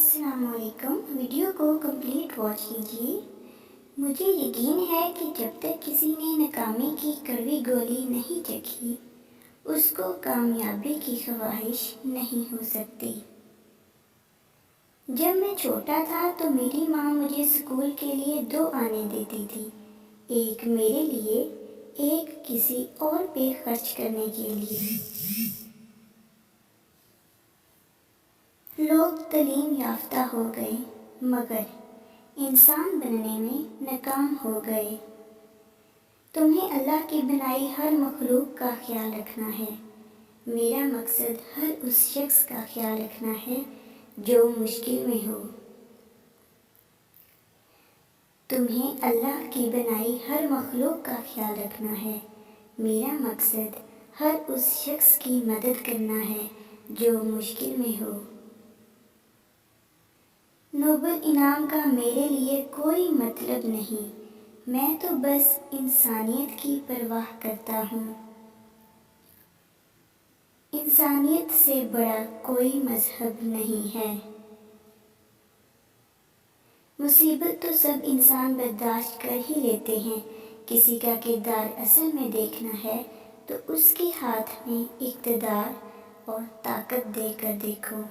السلام علیکم. ویڈیو کو کمپلیٹ واچ کیجیے. مجھے یقین ہے کہ جب تک کسی نے ناکامی کی کڑوی گولی نہیں چکھی اس کو کامیابی کی خواہش نہیں ہو سکتی. جب میں چھوٹا تھا تو میری ماں مجھے اسکول کے لیے 2 آنے دیتی تھی، ایک میرے لیے، ایک کسی اور پہ خرچ کرنے کے لیے. لوگ تعلیم یافتہ ہو گئے مگر انسان بننے میں ناکام ہو گئے. تمہیں اللہ کی بنائی ہر مخلوق کا خیال رکھنا ہے. میرا مقصد ہر اس شخص کا خیال رکھنا ہے جو مشکل میں ہو. تمہیں اللہ کی بنائی ہر مخلوق کا خیال رکھنا ہے. میرا مقصد ہر اس شخص کی مدد کرنا ہے جو مشکل میں ہو. نوبل انعام کا میرے لیے کوئی مطلب نہیں، میں تو بس انسانیت کی پرواہ کرتا ہوں. انسانیت سے بڑا کوئی مذہب نہیں ہے. مصیبت تو سب انسان برداشت کر ہی لیتے ہیں. کسی کا کردار اصل میں دیکھنا ہے تو اس کے ہاتھ میں اقتدار اور طاقت دے کر دیکھو.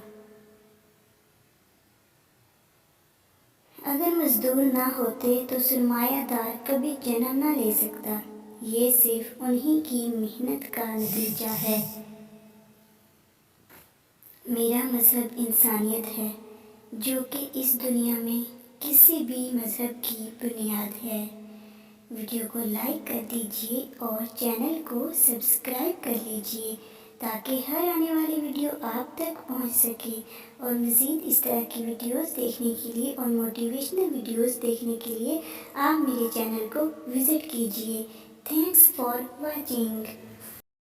اگر مزدور نہ ہوتے تو سرمایہ دار کبھی جنم نہ لے سکتا. یہ صرف انہی کی محنت کا نتیجہ ہے. میرا مذہب انسانیت ہے جو کہ اس دنیا میں کسی بھی مذہب کی بنیاد ہے. ویڈیو کو لائک کر دیجیے اور چینل کو سبسکرائب کر لیجیے تاکہ ہر آنے والی ویڈیو آپ تک پہنچ سکے. اور مزید اس طرح کی ویڈیوز دیکھنے کے لیے اور موٹیویشنل ویڈیوز دیکھنے کے لیے آپ میرے چینل کو وزٹ کیجیے. Thanks for watching.